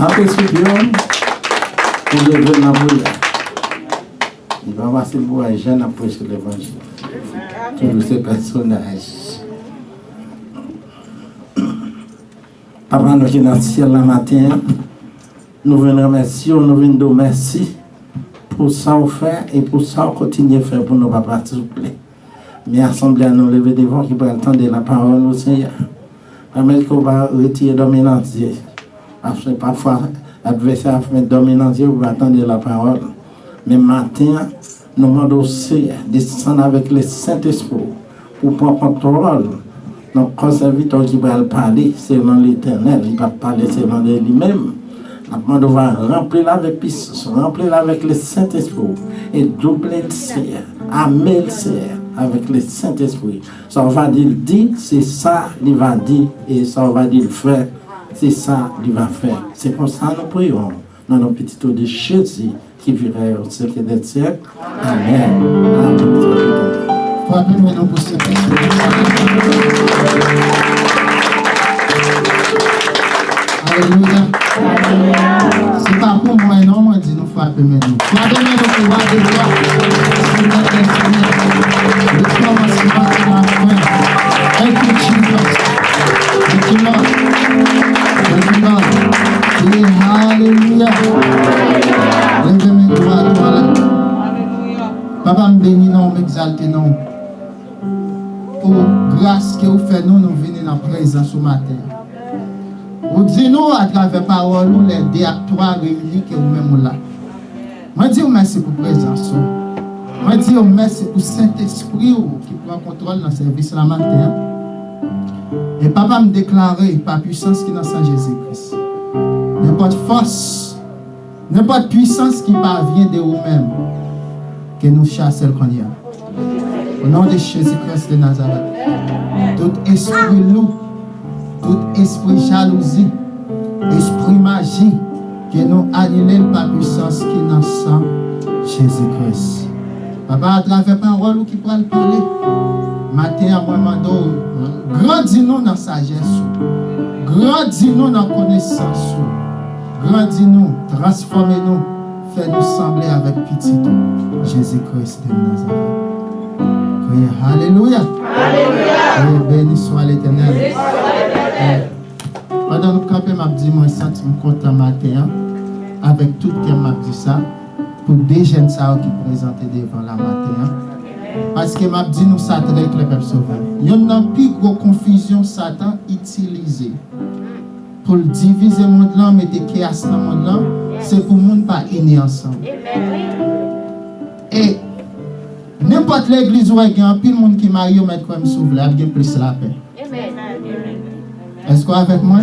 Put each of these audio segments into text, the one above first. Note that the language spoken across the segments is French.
Après ce bilan, pour lever la prière. Il va passer pour un jeune après sur l'évangile. Tous ces personnages. Papa, nous qui sommes dans le ciel le matin, nous venons remercier, nous venons de merci pour ça qu'on fait et pour ça qu'on continue à faire pour nos papas, s'il vous plaît. Mais assemblée à nous lever devant qui peut entendre la parole au Seigneur. Permettre qu'on va retirer dominance. Parce que parfois, l'adversaire fait dominance pour attendre la parole. Mais matin, nous demandons au Seigneur de descendre avec le Saint-Esprit pour prendre contrôle. Donc, quand serviteur qui va parler selon l'Éternel, il va parler selon lui-même. On va remplir avec puissance, remplir avec le Saint-Esprit et doubler le Seigneur, amener le Seigneur avec le Saint-Esprit. Ça, on va dire, c'est ça, il va dire, et ça, on va dire, faire, c'est ça, il va faire. C'est comme ça, nous prions dans nos petits tours de Jésus qui vivrait au siècle des siècles. Amen. Frappez-nous pour ce Alléluia. C'est pas pour moi, non, moi, dis nous frappez-nous. Frappez-nous pour voir des fois. Le commencement de la fin. Thank you, Jesus. Thank you, Lord. Thank you, Lord. Alléluia. Lève-moi droit, toi là. Papa, me bénis, non, m'exalte, non. Pour grâce que vous faites, nous venons dans la présence ce matin. Vous dites nous à travers parole, nous les deux à trois réunis que vous-même là. Moi, je dis merci pour la présence. Moi, je dis merci pour le Saint-Esprit qui prend contrôle dans le service la matin. Et papa me déclarer par puissance qui est dans Saint Jésus-Christ. N'importe force, n'importe puissance qui parvient de vous-même, que nous chassons le qu'on y a. Au nom de Jésus-Christ de Nazareth, tout esprit loup, tout esprit jalousie, esprit magie, que nous annulons par puissance qui est dans sang Jésus-Christ. Papa, à travers parole qui pourra le parler, matin à moi, grandis-nous dans la sagesse, grandis-nous dans la connaissance, grandis-nous, transformez-nous, fais-nous sembler avec petit Jésus-Christ de Nazareth. Alléluia. Alléluia. Béni soit l'Éternel. Pendant que je m'a dit, moi, je suis content matin, avec tout qui m'a dit ça, pour des jeunes qui présentent devant la matin. Parce que m'a dit, nous, Satan, avec le peuple sauveur. Il y a une plus grosse confusion, Satan, utilisée pour diviser le monde là, mettre des chaos dans le monde là, c'est pour le monde pas unis ensemble. Et n'importe l'église où il y a un pile monde qui marie au maître comme s'ouvre, il y a plus la paix. Est-ce que vous avec moi?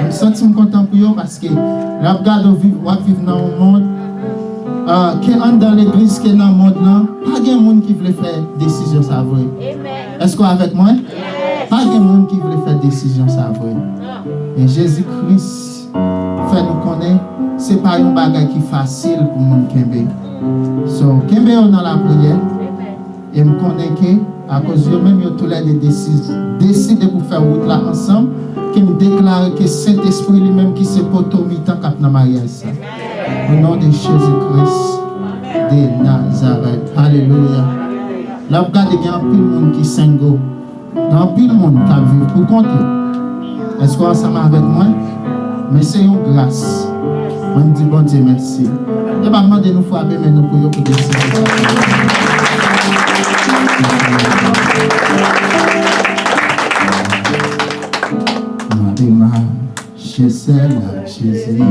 Je me sens content pour vous parce que là, regarde, on vit dans un monde qui est dans l'église, qui est dans le monde là, pas de monde qui veut faire décision, ça vrai. Est-ce que vous avec moi? Pas de monde qui veut faire décision, ça vrai. Et Jésus-Christ fait nous connaître, ce n'est pas un bagage qui est facile pour le monde Kembe. So, Kembe on dans la prière. Et me connaît que, à cause de même, tous les deux décident pour faire route là ensemble, qui me déclare que Saint-Esprit lui-même qui se potomitant cap dans mariage. Au nom de Jésus-Christ de Nazareth. Alléluia. Là, regardez, il y a un peu de monde qui s'engo. Il y a un peu de monde qui a vu pour compter. Est-ce qu'on est ensemble avec moi? Mais c'est une grâce. On dit bon Dieu merci. Et pas demander nous frapper, mais nous pouvons pour décider. Marie-Ma, je sais la Jésus.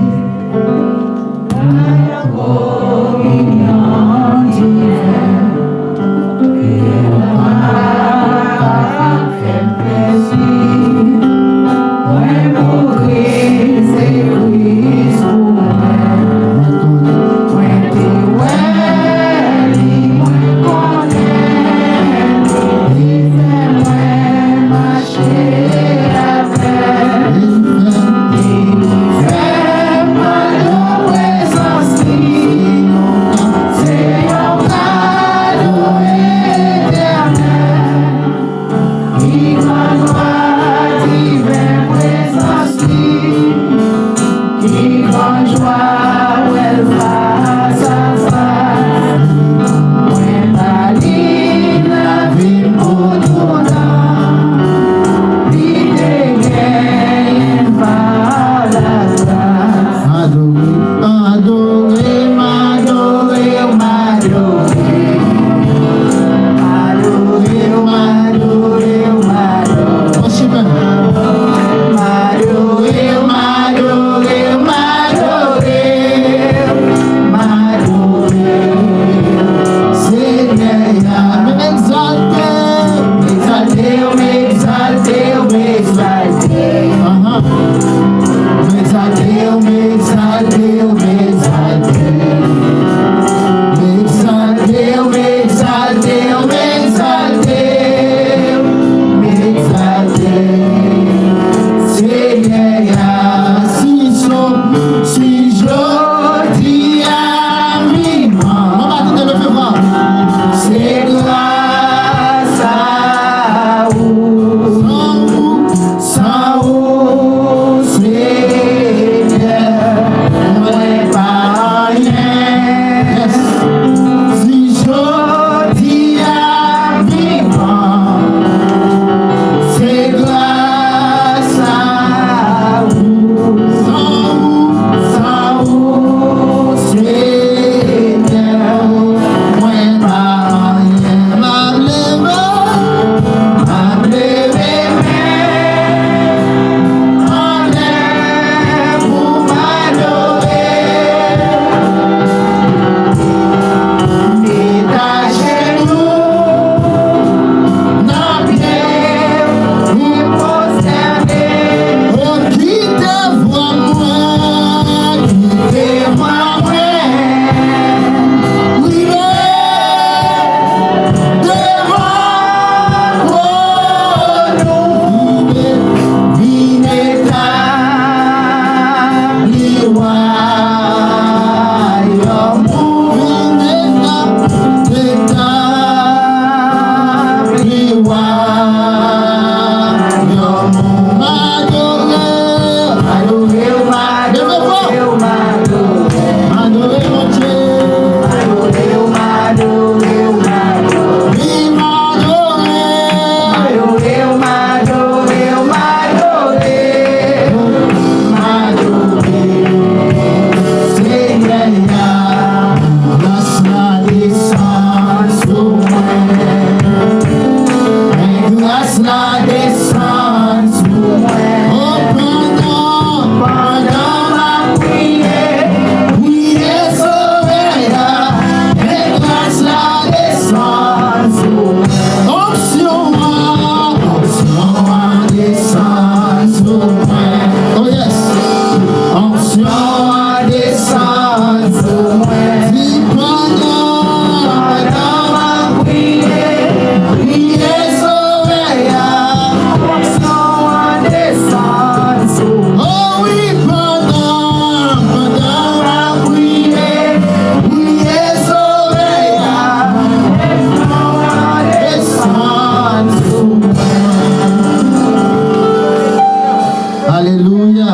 Alléluia.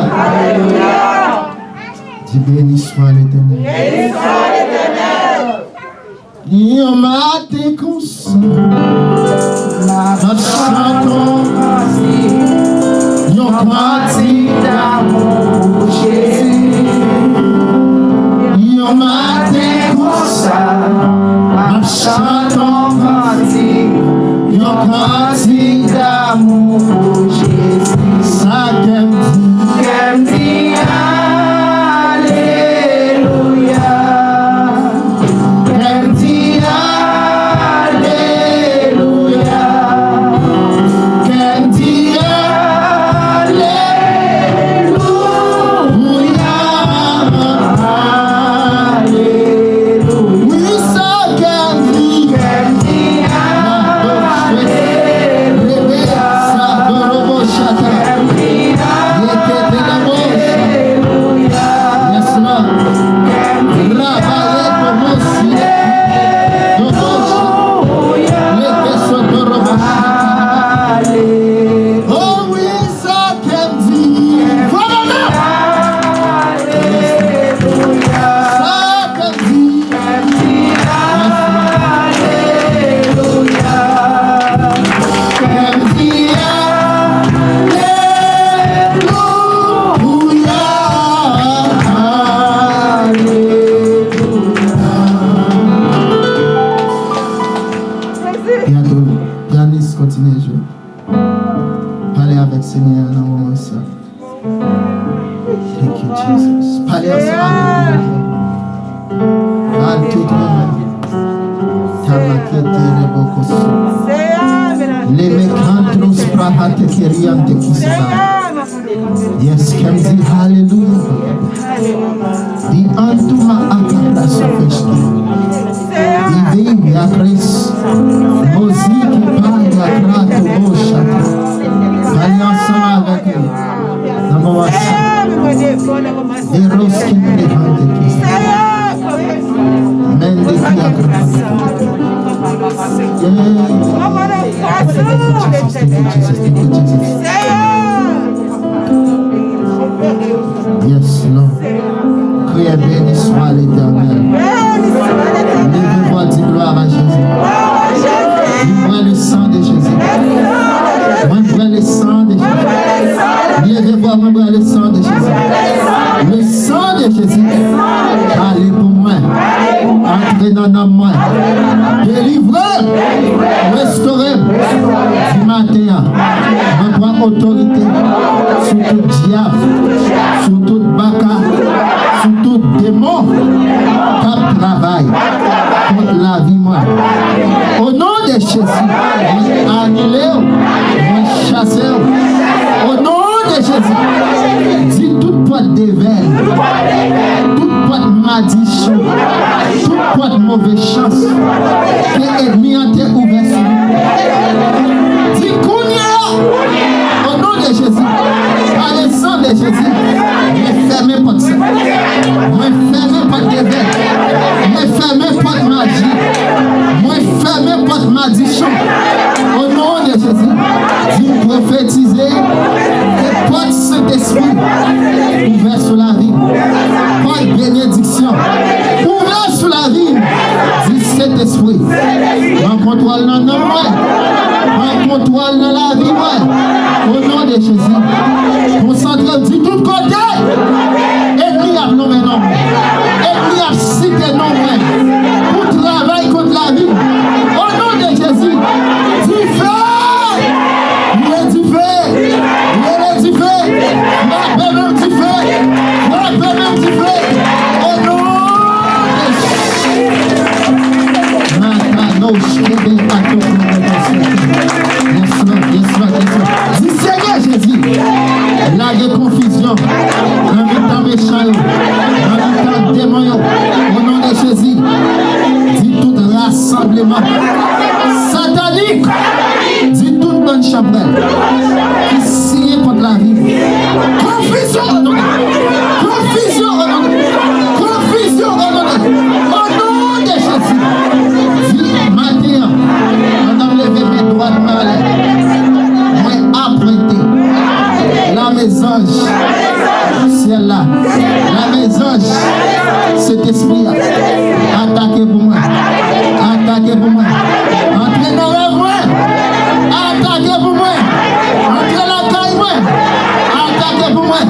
Dis béni soit l'Éternel. Béni soit l'Éternel. Yon matin comme ça, notre chanton, yon cantique d'amour pour Jésus. Yon matin comme ça, notre chanton cantique, yon cantique d'amour pour Jésus. Ça qu'aime dit, Alléluia. Qu'aime dit, Alléluia. Qu'aime dit, Alléluia. Oui, ça qu'aime dit, continuez à jouer. Parlez avec le Seigneur dans le moment ça. Thank you, Jesus. Parlez ensemble avec lui. Parlez tout le monde. Tamakete bokoso. Les mécantros prahate keriante kisaba. Yes, can say hallelujah. Di antuma akabra sofeshki. Ivi ya Chris. Moziki panda krato boshata. Allez ensemble avec lui. Namoasa. Eros qui prevante kisaba. Mende ki akabra. Yes, Lord. Criez béni soit l'Éternel. Levez-vous, dit gloire à Jésus. Livrez le sang de Jésus. Livrez le sang de Jésus. Levez-vous, livrez le sang de Jésus. Le sang de Jésus. Allez pour moi. Entrez dans moi. Délivrez. Restaurez. Du matin. Je prends autorité sur tout diable, sur tout baka, sur tout démon qui travaille contre la vie. Moi. Au nom de Jésus, je annule, je chasse. Au nom de Jésus, dis toute porte de veille, toute porte malédiction, toute porte mauvaise chance que l'ennemi a été ouvert sur nous. Dis Kounia, au nom de Jésus, par le sang de Jésus, me fermez pas de ça, me fermez pas de veille, me fermez pas de magie, me fermez pas de malédiction. Au nom de Jésus, dis prophétiser que porte Saint-Esprit ouvert sur la vie, porte bénédiction ouvert sur la vie, dis Saint-Esprit, en contrôle dans nos mains, en contrôle dans la vie, au nom de Jésus, concentrez du tout côté, ennemi a nommé non, ennemi a cité non, pour travailler contre la vie, au nom de Jésus, du feu, il est du feu, il est du feu, frappez même du feu, frappez même du feu, au nom de Jésus. Dis Seigneur Jésus, la confusion, l'invitant méchant, l'invitant démon, au nom de Jésus, dis tout rassemblement satanique, dis toute bonne chapelle qui signe contre la vie. Confusion au nom de confusion au nom de confusion au nom de Jésus. Dis matin, on a levé mes droits de malade. Moi apprêté la maison ciel là, la maison, cet esprit, attaquez pour moi, attaquez pour moi, entrez dans le moi, attaquez pour moi, entrez la caille moi, attaquez pour moi,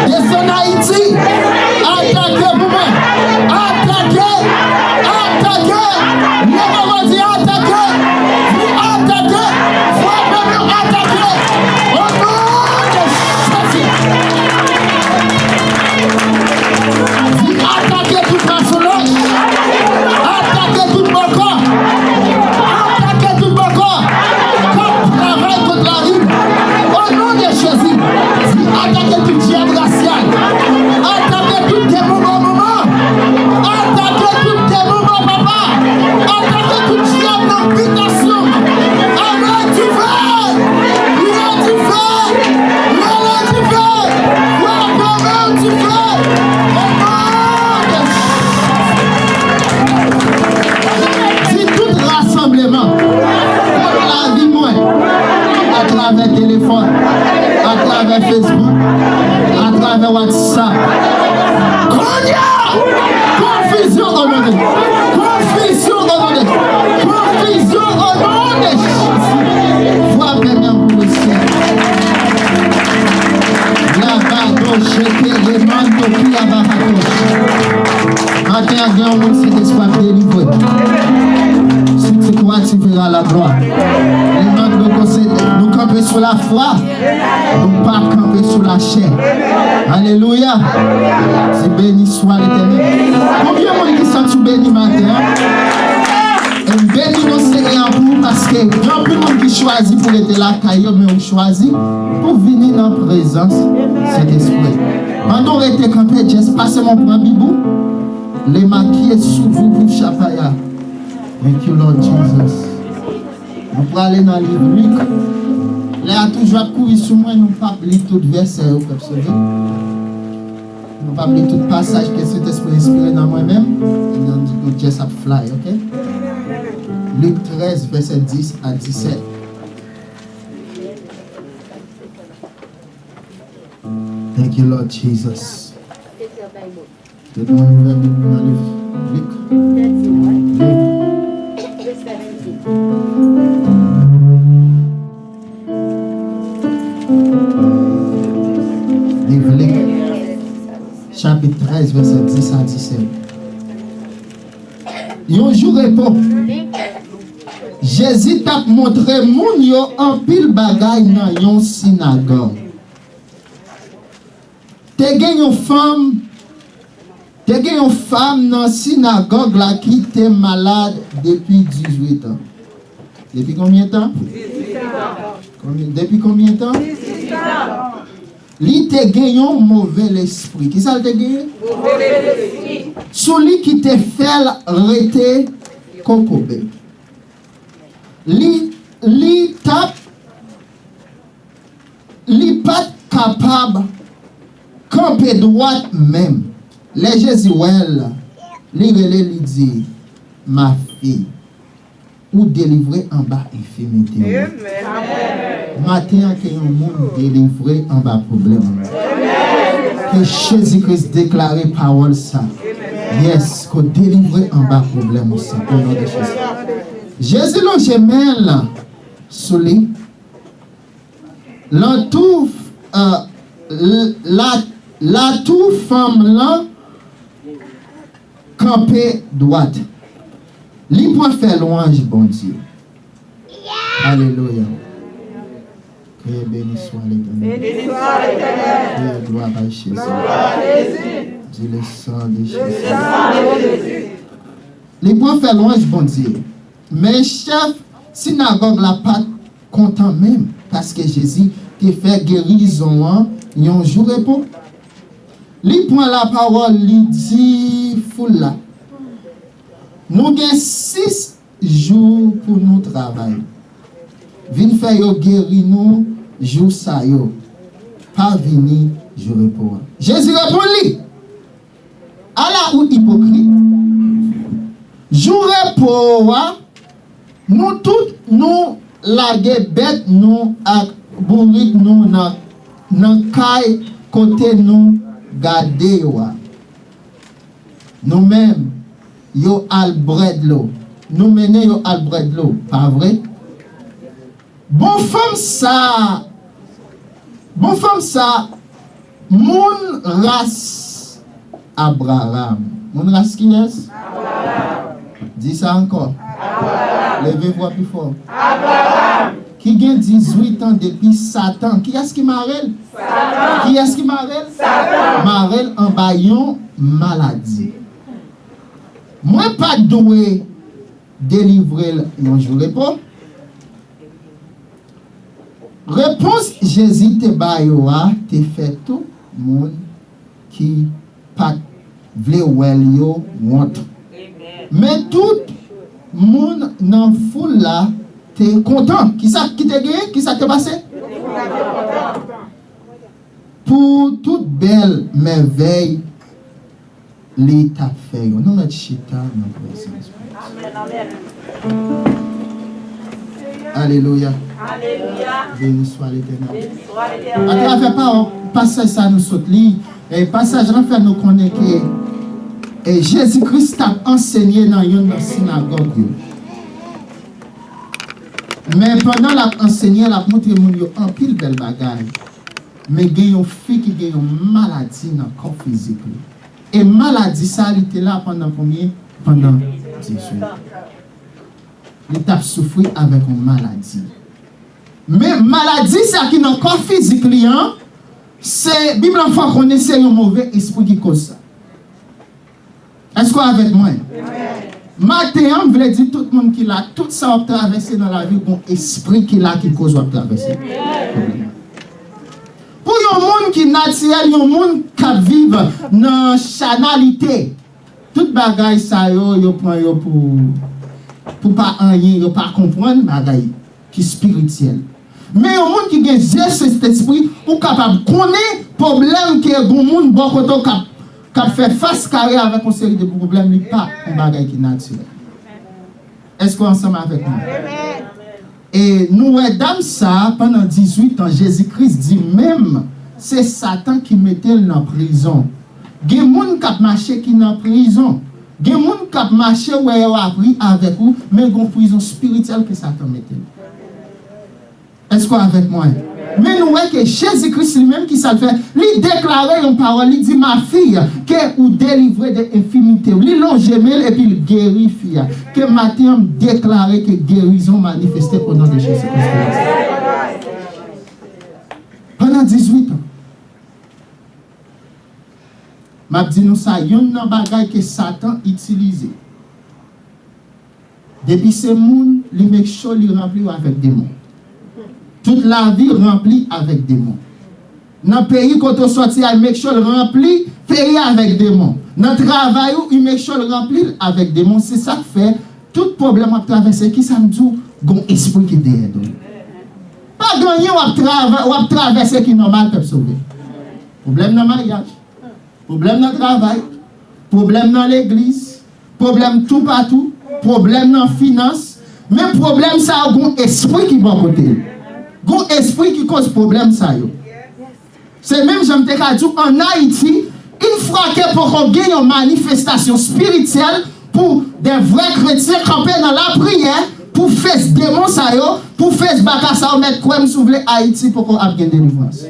descendez Haïti, attaquez pour moi, attaquez, attaquez, le moment dit attaquez, vous attaquez, vous attaquez, au nom de Jésus. Attaquez toute la solange, attaquez tout mon corps, attaquez tout mon corps, comme travail contre la rue, au nom de Jésus. Attaquez tout diable racial, attaquez tout démon moment, attaquez tout démon papa, attaquez tout diable d'habitation. Allez du feu, allez du feu, allez du feu, allez du feu. Rassemblement pour la vie moi à travers téléphone, à travers Facebook, à travers WhatsApp. Confusion au nom de Dieu. Confusion au nom de Dieu. Confusion au nom de Jésus. Vois maintenant pour le ciel. La badoche qui est manto qui a badoche. Matin à bien on s'est espoir délivré. C'est toi tu verras la gloire. Nous camper sur la foi, nous pas camper sur la chair. Alléluia. C'est béni soit l'Éternel. Combien de monde qui sont béni matin? Et béni nous Seigneur pour parce que il y a plus de monde qui choisit pour être là, mais on choisit pour venir dans la présence de cet esprit. Quand on était campé, j'ai passé mon point bibou, les maquillés sous vous pour Chapaya. Thank you, Lord Jesus. Nous pouvons aller dans le livre Luc. Là, toujours courir sur moi, nous ne pouvons pas lire tout verset. Nous ne pouvons pas lire tout passage que cet esprit inspiré dans moi-même. Et nous just fly, ok? Luc 13, verset 10 à 17. Thank you, Lord Jesus. Luc. Livre Luc, chapitre 13, verset 10 à 17. Un jour repos, Jésus t'a montré moun yo en pile bagay dans yon synagogue. Te gen yon femme dans la synagogue là qui était malade depuis 18 ans. Depuis combien de temps? 18 ans. Depuis combien de temps? 18 ans. Li te gen yon mauvais esprit. Qui ça te gen? Mauvais esprit. Celui qui te fait rete kokobe. Li pas capable camper droit même. Les Jésuel, li dit, ma fille, ou délivrer en bas infirmité. Matin, que un monde délivré en bas problème. Que Jésus-Christ déclare parole ça. Yes, qu'on délivre en bas problème aussi. Au nom de Jésus. Jésus le gemelle sous lui. La tour femme là campée droite. Li pour faire louange bon Dieu. Alléluia. Que béni soit l'Éternel. Béni soit l'Éternel. Que gloire à Jésus. Dis le sang de Jésus. Li pour faire louange bon Dieu. Mais chef synagogue la pas content même parce que Jésus te fait guérison un jour repos. Li prend la parole, li dit foule là. Nous avons 6 jours pour nous travailler. Vin faire yo guérir nous jour ça yo. Pas venir jour repos. Jésus répond lui. À la ou hypocrite. Jour repos nous tous nous laguer bête nous à bourrique nous dans caille côté nous garder nous-mêmes yo albredlo nous mener yo albredlo pas vrai bon femme ça mon race Abraham mon race qui est dis ça encore levez-vous plus fort Abraham qui a 18 ans depuis Satan. Qui est-ce qui m'arrête? Satan. Qui est-ce qui m'arrête? Satan. M'arrête en baillon maladie. Moi, pas doué délivrer non je réponds. Réponse Jésus te bayoa te fait tout monde qui pas vle wel yo montre. Mais tout monde dans foule là t'es content. Qui ça qui t'a gagné? Qui ça t'est passé? Pour toute belle merveille, l'État fait. Nous mettons chita dans la présence. Alléluia. Béni soit l'Éternel. À travers par passage ça nous saute li et passage là fait nous connaître que Jésus-Christ a enseigné dans une synagogue. Mais pendant la enseigné, la montré mon yo en pile belle bagaille. Mais il y a une fille qui a une maladie dans le corps physique. Et maladie ça elle était là pendant combien? Pendant 10 jours. Il a souffert avec une maladie. Mais maladie ça qui dans le corps physique c'est Bible en fois qu'on essaie un mauvais esprit qui cause ça. Est-ce que avec moi? Matin, je veux dire tout le monde qui l'a, tout ça a traversé dans la vie, bon esprit qui l'a qui cause à traverser. Pour un monde qui est naturel, un monde qui vit dans la chanalité, toute bagaille ça yo prend yo pour pas rien, yo pas comprendre bagaille qui spirituel. Mais un monde qui a cet esprit, ou capable de connaître problème que un monde bon côté qui fait face carré avec une série de problèmes, il pas un bagage qui est naturel. Est-ce qu'on est ensemble avec nous? Et nous, dame ça, pendant 18 ans, Jésus-Christ dit même, c'est Satan qui mettait dans la prison. Il y a des gens qui marché qui dans la prison. Il y a des gens qui marché où ils ont appris avec vous, mais il y a une prison spirituelle que Satan mettait. Est-ce qu'on est avec moi? Mais nous voyons que Jésus-Christ lui-même qui ça le fait, lui déclarait une parole, il dit ma fille, que vous délivrez de l'infimité. Lui l'ont gemelle et puis il guérit fille. Que matin déclaré que guérison manifestée au nom de Jésus-Christ. Pendant 18 ans. M'a dit nous ça, il y a un bagage que Satan utilisait. Depuis ce monde, il met chaud, il remplit avec des mots. Toute la vie remplie avec des démons. Dans le pays, quand on sortit, il met chaud rempli, pays avec des démons. Dans le travail, il met chaud rempli avec des démons. C'est ça qui fait tout problème à traverser. Qui ça me dit? Un esprit qui est derrière nous. Pas gagner ou traverser qui est normal pour sauver. Problème dans le mariage, problème dans le travail, problème dans l'église, problème tout partout, problème dans la finance. Mais problème, ça a un esprit qui est bon côté. Gon esprit qui cause problème ça yo. C'est même j'aime te dire en Haïti, une fois que pour qu'on gagne une manifestation spirituelle pour des vrais chrétiens camper dans la prière pour faire ce démon ça yo, pour faire ce baka ça mettre quoi me soulever Haïti pour qu'on ait une délivrance.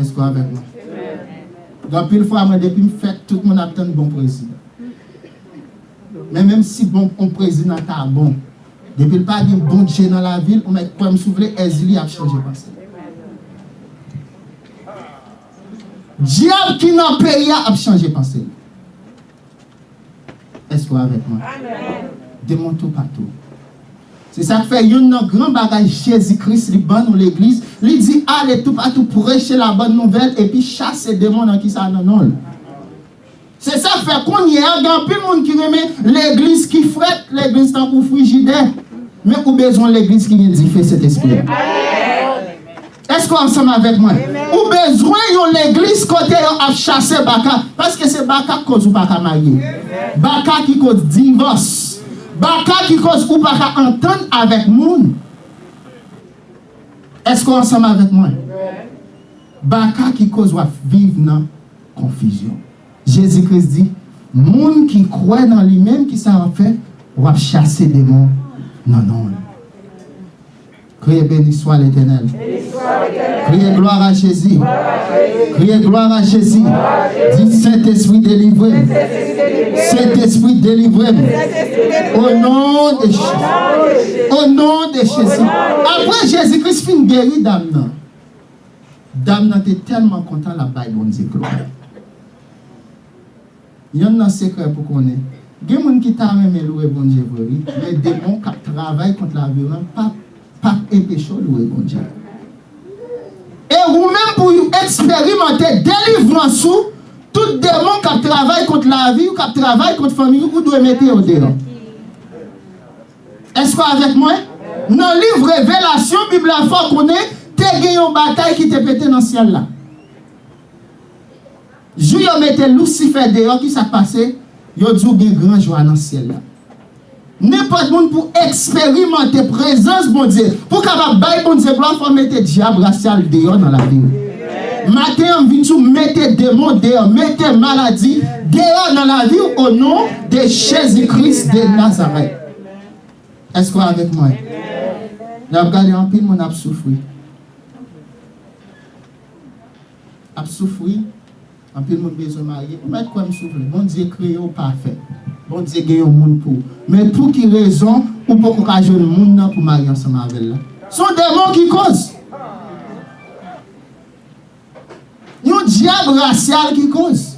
Est-ce qu'on avec moi? Donc pile fois moi depuis me fait tout le monde attend un bon président. Mais même si bon un président ta bon depuis le pas de bon Dieu dans la ville, on met comme souffler, Ezili a changé passé. Diable qui dans le pays a changé passé. Est-ce que vous avec moi? Démon tout partout. C'est ça qui fait un grand bagage Jésus-Christ, il ban dans l'église, il dit allez tout partout pour prêcher la bonne nouvelle et puis chasser les démons dans qui ça non. C'est ça qui fait qu'on y a un peu de monde qui remet l'église qui frette, l'église tant pour frigidaire. Mais ou besoin de l'église qui vient de cet esprit. Est-ce qu'on est ensemble avec moi? Ou besoin de l'église côté à chasser Baka. Parce que c'est Baka qui cause ou Baka marié. Baka qui cause divorce. Baka qui cause ou Baka entendre avec monde. Est-ce qu'on est ensemble avec moi? Baka qui cause va vivre dans confusion. Jésus-Christ dit, monde qui croit dans lui-même, qui ça va faire, va chasser des démons. Non. Criez béni soit l'Éternel. Criez gloire à Jésus. Criez gloire à Jésus. Dis Saint-Esprit délivré. Saint-Esprit délivré. Au nom de Jésus. Au nom de Jésus. Après Jésus-Christ fin guéri dame. Dame était tellement content la baille bon Dieu gloire. Il y a un secret pour qu'on ait. Il y a des gens qui t'a même loué bon Dieu, mais des démons qui travaillent contre la violence, pas empêcher louer bon Dieu. Et vous-même pour expérimenter délivrance, tout démon qui travaille contre la vie ou qui travaille contre la famille, vous devez mettre au dehors. Est-ce que avec moi? Dans le livre Révélation, la Bible a fait qu'on est, tu as gagné une bataille qui te pété dans le ciel là. Jou yon mette Lucifer dehors, qui s'est passé, yon dit qu'il y a grand joie dans le ciel là. N'importe monde pour expérimenter présence bon Dieu, pour capable bailler bon Dieu, il faut mettre diable racial dehors dans la vie. Matin, on vient tout mettre démons dehors, mettre maladie dehors dans la vie au nom de Jésus-Christ de Nazareth. Est-ce que vous êtes avec moi? J'ai regardé un peu, mon a souffert. A souffert. En plus, mon besoin marié. Mais quoi me souffle? Bon Dieu créé au parfait. Bon Dieu gagne au monde pour. Mais pour qui raison ou pour qu'on ait le monde pour marier ensemble avec là? Ce sont des mots qui causent. Un diable racial qui cause.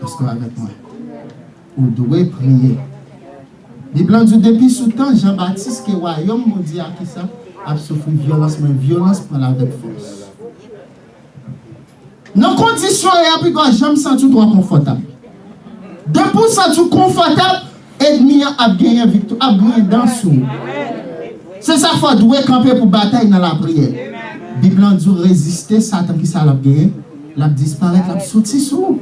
Est-ce que vous avec moi? Vous devez prier. La Bible dit depuis ce temps, Jean-Baptiste, qui est royaume, mon Dieu, qui ça? A souffert violence, mais violence prend avec force. Dans les conditions, je me sens tout confortable. Depuis ça, tout confortable, ennemi a gagné victoire, a gagné dans sous. C'est ça qu'il faut douer camper pour bataille dans la prière. La Bible dit résister Satan qui ça l'a gagné, l'a disparaître, l'a sorti sous.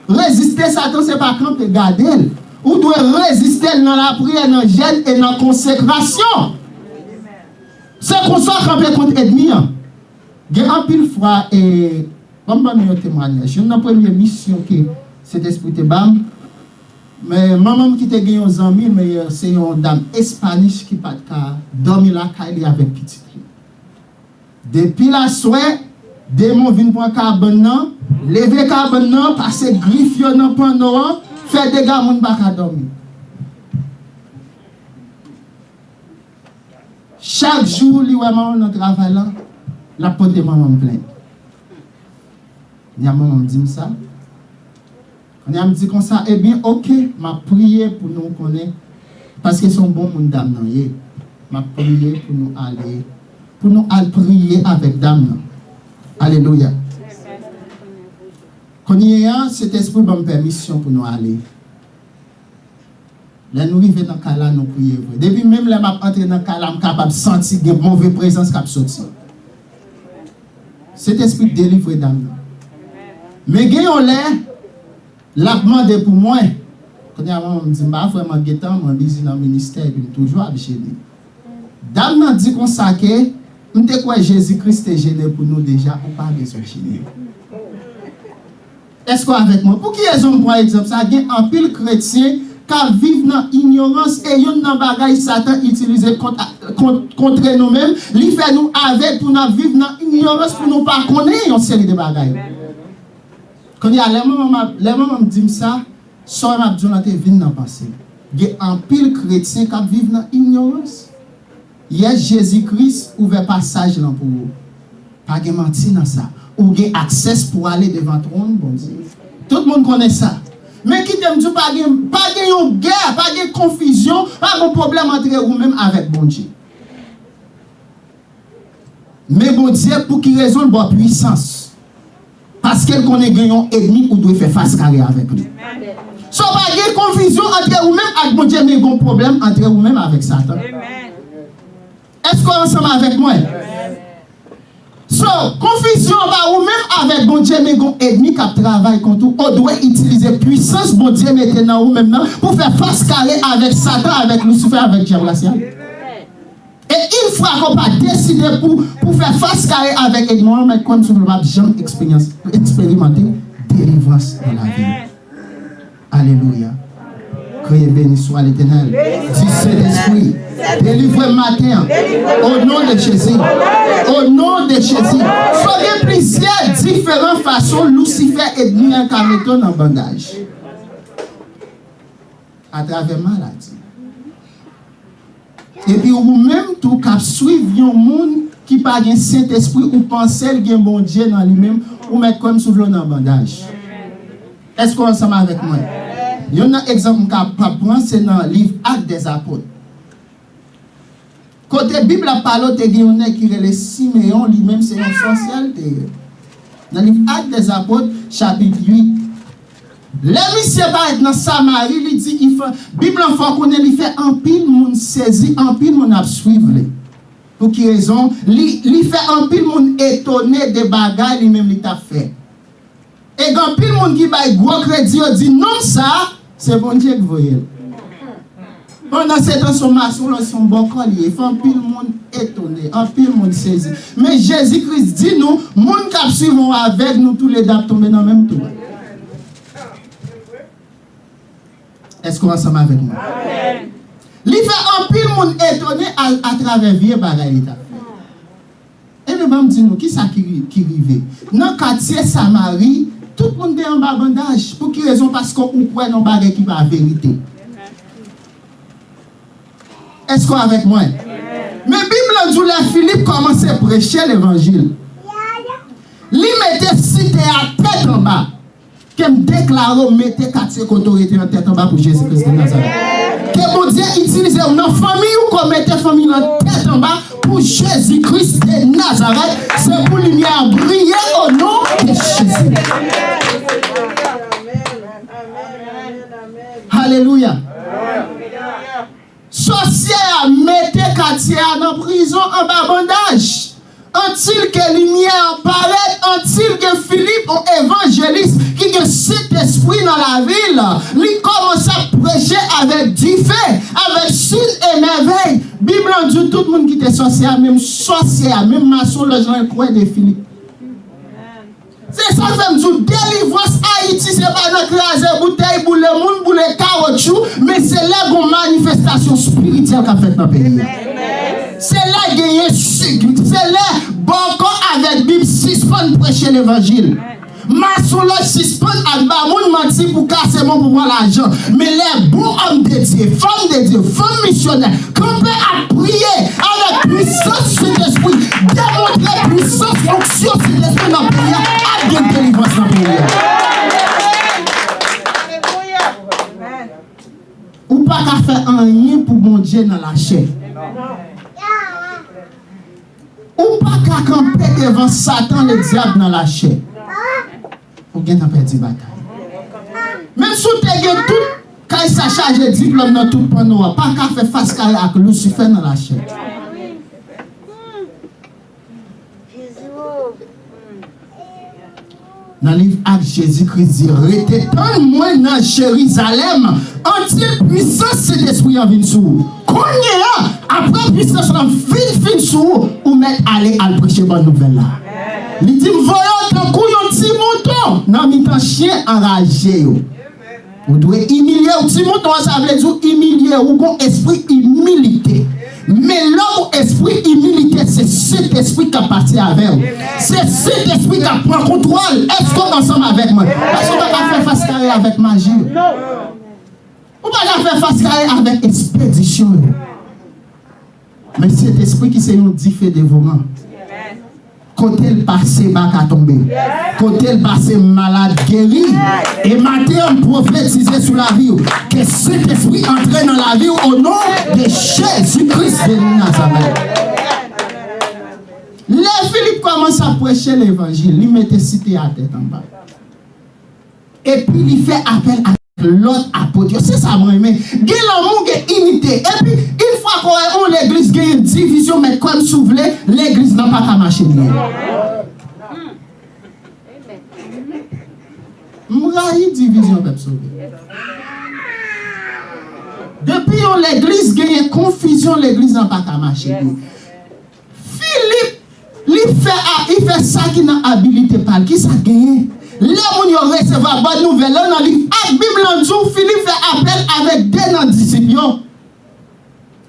Résister Satan, ce n'est pas camper, garder. Ou doit résister dans la prière, dans le jeûne et dans la consécration. C'est comme ça qu'on peut contre l'ennemi. Il y a un pile fois, et comme un témoignage, j'ai une première mission qui cet esprit de bam. Mais maman qui était gagné aux amis, mais c'est une dame espagnole qui n'a pas dormi la caille avec petit. Depuis la soirée, démon vient pour un cabane, lever cabane, passer griffion dans pendant, faire des gars, mon pas dormir. Chaque jour, les maman dans travail là, la porte de maman pleine. Il y a maman dit ça. On a dit comme ça, eh bien, ok, m'a prié pour nous connaître, parce que son bon monde dame non yé. M'a prié pour nous aller prier avec dame. Alléluia. Quand il y a cet esprit bonne permission pour nous aller. Là, nous arrivons dans le cas là, nous prions. Depuis même là, je suis entré dans le cas là, je suis capable de sentir une mauvaise présence qui a sorti. Cet esprit délivre d'âme. Mais il y a l'a demandé pour moi. Quand il y a un me dit, je suis vraiment guettant, je suis dans le ministère, et puis toujours chez lui. Dame m'a dit qu'on sait que, nous te quoi Jésus-Christ est gêné pour nous déjà, ou pas besoin de gêner. Est-ce que avec moi? Pour qui raison, par exemple, ça il y a un pile chrétien qui vivent dans l'ignorance et yon dans bagay Satan utilisé contre nous-mêmes, li fait nous avec pour nous vivre dans l'ignorance pour nous pas connaître une série de bagailles. Quand il y a les moments me dit ça, ça m'a dit on vient dans penser. Il y a un pile chrétien qui vivent dans l'ignorance. Il y a Jésus-Christ ouvert passage là pour vous. Pas de mentir dans ça. Ou avez accès pour aller devant le trône, bon Dieu. Tout le monde connaît ça. Mais qui t'aime dit pas de guerre, pas de confusion, pas de problème entre vous-même avec bon Dieu. Mais bon Dieu, pour qui raison de bonne puissance? Parce qu'elle connaît un ennemi ou doit faire face carré avec lui. So pas de confusion entre vous-même avec bon Dieu, mais un problème entre vous-même avec Satan. Est-ce qu'on est ensemble avec moi? So confusion va ou même avec bon Dieu, mais bon ennemi qui travaille contre vous. On doit utiliser puissance, bon Dieu, maintenant ou maintenant, pour faire face carré avec Satan, avec Lucifer, avec diable. Et une fois qu'on va décider pour faire face carré avec Edmond, mais comme si vous n'avez jamais expérimenté délivrance dans la vie. Alléluia. Que béni soit l'Éternel. Si c'est l'Esprit, délivrez matin. Au nom de Jésus. Au nom de Jésus. Soyez plusieurs différentes façons, Lucifer et demi incarné en bandage. À travers maladie. Et puis vous-même, tout cap suivre un monde qui n'a pas de Saint-Esprit ou pensez qu'il y a un bon Dieu dans lui-même ou mettre comme souffle dans le bandage. Est-ce qu'on est ensemble avec moi? Il y a un exemple que je prends, c'est dans le livre Actes des Apôtres. Côté la Bible a parlé de Guillaume qui est le Siméon, lui-même c'est un sorcier. Dans le livre Actes des Apôtres, chapitre 8. Le monsieur va être dans Samarie, il dit, la Bible en fait qu'on il fait un pile, moun saisi, un pile, moun a suivre. Pour qui raison? Il fait un pile, moun étonné des bagailles, lui-même il t'a fait. Et quand pile monde qui baille gros crédit, dit non ça, c'est bon Dieu que vous voyez. Pendant cette transformation, là, son bon collier, il fait un pile monde étonné, un pile monde saisi. Mais Jésus-Christ dit nous, monde qui suivons avec nous, tous les dates tomber dans le même tour. Est-ce qu'on va ensemble avec nous? Amen. Il fait un pile monde étonné à travers vieux bagaille. Et le même dit nous, qui ça qui arrive? Dans le quartier Samarie, tout le monde est en bas bandage. Pour quelle raison? Parce qu'on croit dans bagage qui va la vérité. Est-ce qu'on est avec moi? Amen. Mais Bible dit là, Philippe commençait à prêcher l'évangile. Il mettait cité à tête en bas. Comme déclaré, mettez quartier autorité en tête en bas pour Jésus-Christ de Nazareth. Que bon Dieu utilise une famille ou qu'on mette famille en tête en bas pour Jésus-Christ de Nazareth. C'est pour lumière briller au nom de Jésus. Alléluia. Sorcier a mettez quartier dans prison en bas bandage. Until que lumière apparaît, until que Philippe, un évangéliste, qui a cet esprit dans la ville, lui commence à prêcher avec du fait, avec signe et merveille. Bible dit tout le monde qui était sorcier, même maçon, les gens croient de Philippe. C'est ça que je me dis, délivrance Haïti, c'est pas notre laser bouteille pour le monde, pour les caoutchouc, mais c'est là qu'on manifestation spirituelle qu'a fait dans le pays. C'est là qu'il y a c'est là bon avec Bible suspend prêcher l'évangile. Maçon là suspend à bamoun menti pour casser mon pouvoir l'argent. Mais les bons hommes de Dieu, femmes missionnaires, campés à prier avec puissance sur l'esprit, démontrer puissance, fonction sur l'esprit dans le pays, à bien délivrance dans le pays. Ou pas qu'à faire un rien pour mon Dieu dans la chair. Ou pas qu'à camper devant Satan, le diable dans la chair. Ou bien t'as perdu bataille. Même si tu as tout, quand il s'est chargé de diplôme dans tout le panneau, pas qu'à faire face avec Lucifer dans la chair. Dans le livre Actes, Jésus-Christ dit, restez tant moins dans Jérusalem, anti puissance cet esprit en vin sous. Après puissance en fin sous, ou mettre aller à prêcher bonne nouvelle là. Il dit, voyons ton coup, un petit mouton, dans mi-temps chien enragé. Vous devez humilier un petit mouton, ça veut dire humilier, ou un esprit humilité. Mais l'homme esprit humilité, c'est cet esprit qui a parti avec vous. C'est cet esprit qui a pris contrôle. Est-ce qu'on est ensemble avec moi? Est-ce qu'on va faire face carré avec magie? Non. On va faire face carré avec expédition. Mais cet esprit qui c'est un diffé dévorant. Côté le passé, bac à tomber. Côté le passé, malade guéri. Et maintenant, on prophétise sur la vie. Que cet esprit entre dans la vie au nom de Jésus-Christ de Nazareth. Là, Philippe commence à prêcher l'évangile. Il mettait cité à tête en bas. Et puis, il fait appel à l'autre apôtre. C'est ça, moi, mais il y a l'amour, il y a unité. Et puis, une fois qu'on l'église, il y a une division, mais comme soufflé, l'église n'a pas qu'à marcher. envahi division peuple sauvé. Depuis l'église gagne confusion, l'église n'a pas qu'à marcher. Philippe, il fait ça qui n'a habilité pas. Qui ça gagne? Les gens recevoir bonne nouvelle. Dans la Bible, Philippe fait appel avec des disciples.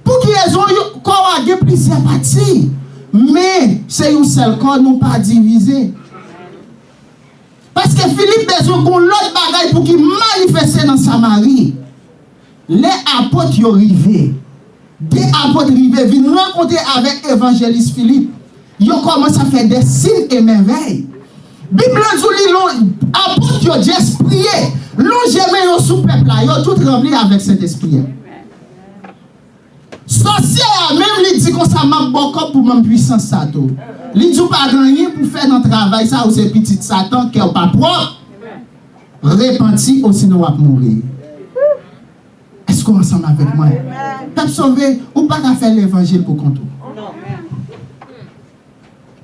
Pour qu'ils aient corps à plusieurs parties. Mais c'est un seul corps, non pas divisé. Parce que Philippe besoin de l'autre bagaille pour qu'il manifeste dans Samarie. Les apôtres y arrivés. Des apôtres arrivés viennent rencontrer avec l'évangéliste Philippe. Ils commencent à faire des signes et merveilles. Bible dit apôtres ont juste prié. L'on jamais sous peuple là, ils ont tout rempli avec cet esprit. Sorcier même lui dit qu'on ça m'a beaucoup pour mon puissance ça tout. Lui dit pas gagner pour faire notre travail ça ou c'est petit Satan qui est pas propre. Repenti ou sinon va mourir. Est-ce qu'on est ensemble avec moi? Peuple sauvé ou pas qu'à faire l'évangile pour compte.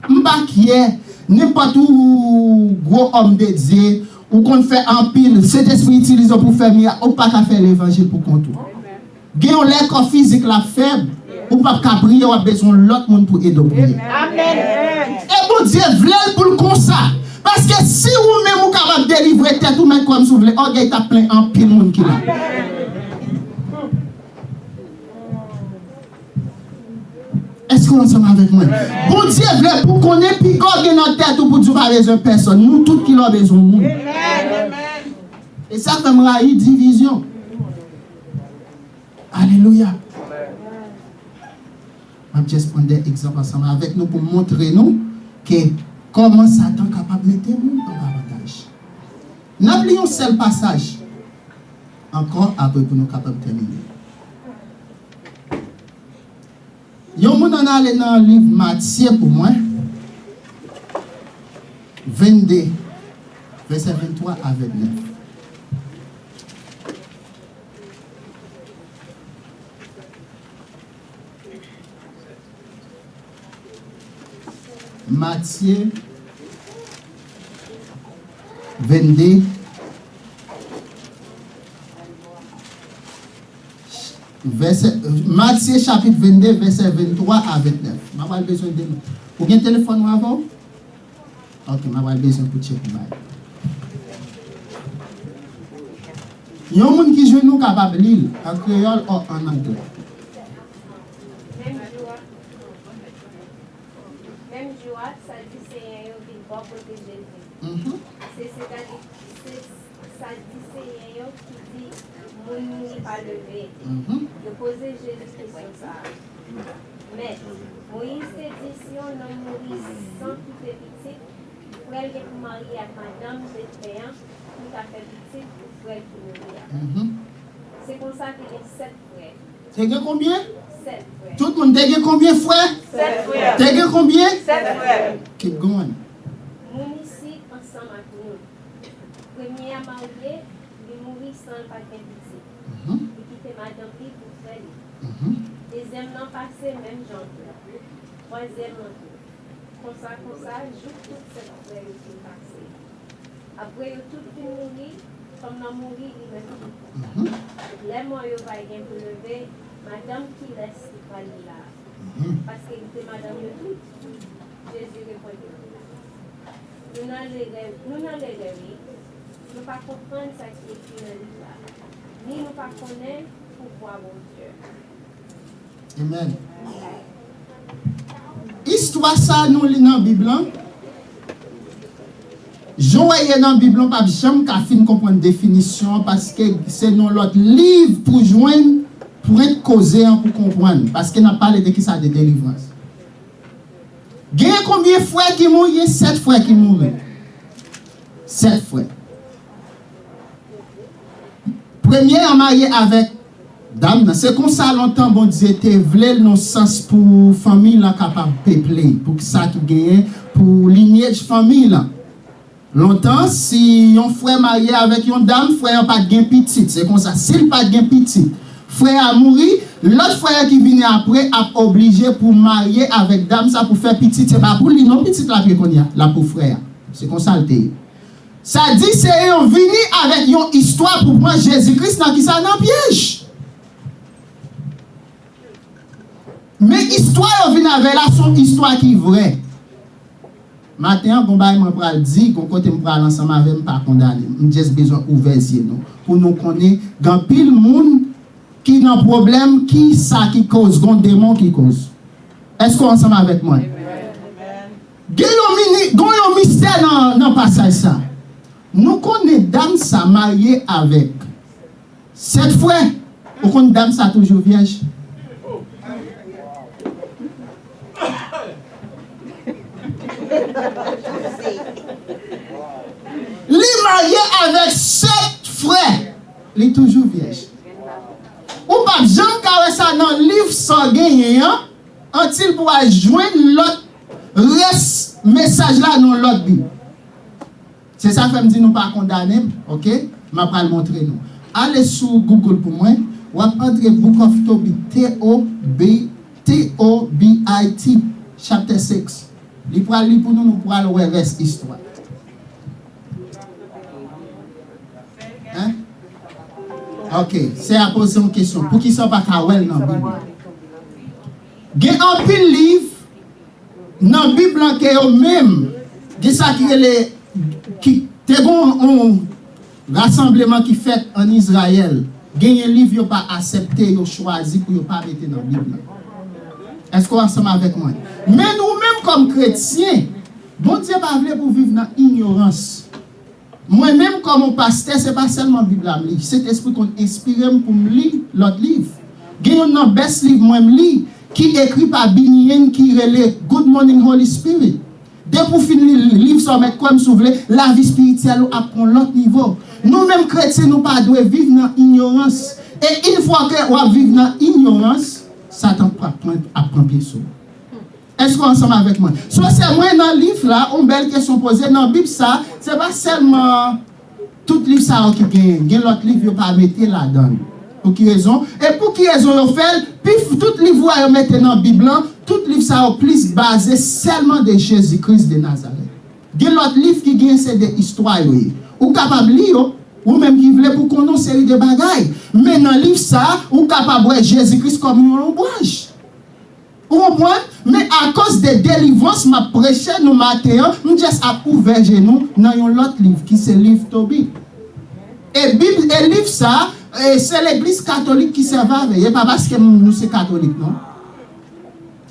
M'pas qui est n'importe où gros homme de Dieu ou qu'on fait en pile cet esprit utilisé pour faire ou pas qu'à faire l'évangile pour compte. Gagne l'air corps physique la faible ou pas qu'à prier ou a besoin l'autre monde pour aider prier. Amen. Et bon Dieu vle pour le comme ça parce que si vous même vous capable délivrer tête ou même comme vous voulez, oh gars t'a plein en pile monde qui là. Est-ce qu'on est ensemble avec moi? Bon Dieu veut pour qu'on ait pigoré dans la tête ou pour dire pas besoin de personne. Nous tous qui l'ont besoin de nous. Et ça fait une division. Alléluia. Je vais juste prendre des exemples ensemble avec nous pour montrer nous que comment Satan est capable de mettre nous en avantage. N'oublions un seul passage. Encore après pour nous capables de terminer. Yon moun an ale dans le livre Matthieu pour moi. 22, verset 23 à 29. Matthieu 22, Matthieu chapitre 22, verset 23 à 29. Je vais besoin de nous. Vous avez un téléphone avant? Ok, je vais besoin de checker pour moi. Il y a un monde qui joue nous capable de lire en créole ou en anglais. Même joie, ça dit c'est un qui va protéger Jésus. C'est ça dit c'est un qui dit mon n'est pas levé. De poser Jésus question ça. Mais Moïse te dit si on a mouru sans tout petit, pour elle qui est mariée à madame de Tréant, tout à fait petit, pour frère qui mourir. C'est comme ça qu'il y a 7 frères. Tu as combien? 7 frères. Tout le monde a combien de frères? 7 frères. Tu as combien? 7 frères. Keep going. Nous ici ensemble avec nous. Premier à marier, il mourit sans pas de petit. Il quitte madame pour faire. Deuxième l'an passé, même Jean. Troisième l'an. Comme ça, joue toute cette frère qui est passée. Après, tout qui mourit, comme l'on mourit, il même. Les mots, il va bien pour lever. Madame qui laisse, il va là. Parce qu'il était madame de tout. Jésus répondit. Nous n'allons les rêver. Nous ne pas comprendre ce qui est écrit dans le livre. Ni nous pas connaître pourquoi mon Dieu. Amen. Histoire ça nous lit dans la Bible. Je voyais dans la Bible pas jamais qu'à fin comprendre définition parce que c'est dans l'autre livre pour joindre pour être causé pour comprendre parce qu'il n'a pas parlé de qui ça de délivrance. Il y a combien de frères qui mourent? Il y a 7 frères qui mourent. 7 frères. Premier en marié avec dame, c'est comme ça longtemps, bon Dieu, te voulait nos sens pour famille là capable de peupler, pour ça qui gagne, pour lignage famille là. Longtemps, si un frère marié avec une dame, frère pas de petit, c'est comme ça. S'il pas de petit, frère a mouru, l'autre frère qui vient après a obligé pour marier avec dame ça pour faire petit, c'est pas pour lui non petit la qu'on y a, là pour frère. C'est comme ça le thé. Ça dit, c'est un venu avec une histoire pour prendre Jésus-Christ dans qui ça dans piège. Mais histoire vient avec là son histoire qui est vraie. Maintenant, quand je vais dire, quand je vais parler ensemble avec moi, pas condamné. J'ai besoin d'ouvrir les yeux pour nous connaître. Il y a pile de monde qui a un problème, qui ça qui cause, un démon qui cause. Est-ce qu'on est ensemble avec moi? Il y a un mystère dans le passage ça. Nous connaissons dame ça mariée avec. Cette fois, on connaît dame ça toujours vierge. Li marié avec 7 frères, il est toujours vierge. Ou pas jamais carré ça dans le livre sans gagner, until pour joindre l'autre reste message là dans l'autre Bible. C'est ça fait me dire nous pas condamner, OK? M'a pas le montrer nous. Allez sur Google pour moi, ou entrer Book of Tobit, T-O-B-I-T, chapter 6. Il pourra lire pour nous pourra le reste histoire. Hein? OK, c'est à poser une question. Pour qui sont pas kawel dans la Bible? Il y a un pile livre dans la Bible qui est même, qui ça qui est un rassemblement qui fait en Israël. Il y a un livre qui n'a pas accepté, qui a choisi pour ne pas mettre dans la Bible. Est-ce qu'on est ensemble avec moi? Mais nous-mêmes comme chrétiens, bon Dieu pas voulu pour vivre dans l'ignorance. Moi-même comme un pasteur, ce n'est pas seulement la Bible à lire. C'est l'esprit qu'on inspire pour me lire l'autre livre. Il y a un best livre moi me lire qui est écrit par Binien qui relève Good Morning Holy Spirit. Dès pour finir le livre, ça met comme si vous voulez, la vie spirituelle apprend l'autre niveau. Nous-mêmes chrétiens, nous pas devons vivre dans l'ignorance. Et une fois qu'on vit dans l'ignorance, Satan apprend pied sur. Est-ce qu'on est ensemble avec moi? Soit c'est moi dans le livre là, une belle question posée dans la Bible ça, c'est pas seulement tout livre ça qui gagne. Il y a l'autre livre qui pas mettre là-dedans. Pour qui raison? Et pour qui raison le fait? Puis tout livre à mettre dans la Bible, tout livre ça est plus basé seulement de Jésus-Christ de Nazareth. Il y a l'autre livre qui gagne c'est des histoires. Ou capable de lire, ou même qui voulait pour qu'on ait une série de bagailles. Mais dans le livre ça, ou capable de voir Jésus-Christ comme un ombrage. Vous comprenez? Mais à cause des délivrances, ma prêché nous matin, nous juste à ouvert genoux dans un autre livre qui c'est le livre Tobit. Et Bible et livre ça, c'est l'église catholique qui servait avec. Et pas parce que nous sommes catholiques, non?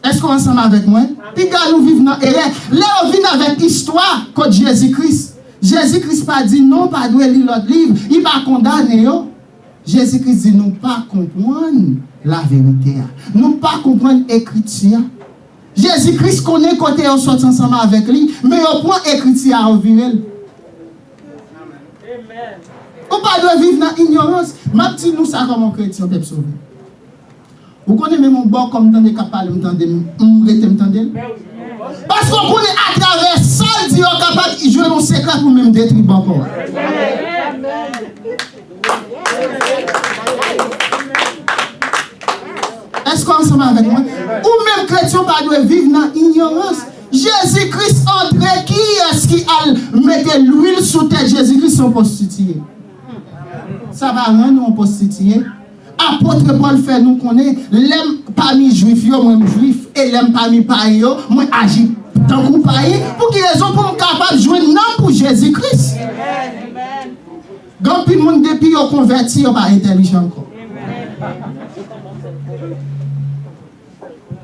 Est-ce qu'on est ensemble avec moi? Puis quand nous vivons dans l'erreur, là on vit avec l'histoire contre Jésus-Christ. Jésus-Christ pas dit non, pas doit lire l'autre livre. Il va condamner. Jésus-Christ dit nous pas comprendre la vérité. Nous pas comprendre l'écriture. Jésus-Christ connaît côté on sort ensemble avec lui, mais on prend l'écriture à ouvrir. Amen. On pas doit vivre dans l'ignorance. Ma petite nous ça comme un chrétien peut sauver. Vous connaissez même mon bon comme dans les capables m'entendez? Parce qu'on connaît à travers ça Dieu est capable de jouer un secret pour même détruire encore. Est-ce qu'on est ensemble avec moi? Ou même chrétien pas doit vivre dans l'ignorance. Jésus-Christ entré, qui est-ce qui a mis l'huile sur tête? Jésus-Christ sont prostitués. Ça va rendre nous prostitués. Apôtre Paul fait nous connaître l'aime parmi juifs, moi juif, et l'aime parmi païens, moi agis tant que païen. Pour quelle raison? Pour nous capable de jouer non pour Jésus-Christ. Quand tout le monde depuis qu'on converti, on pas intelligent encore.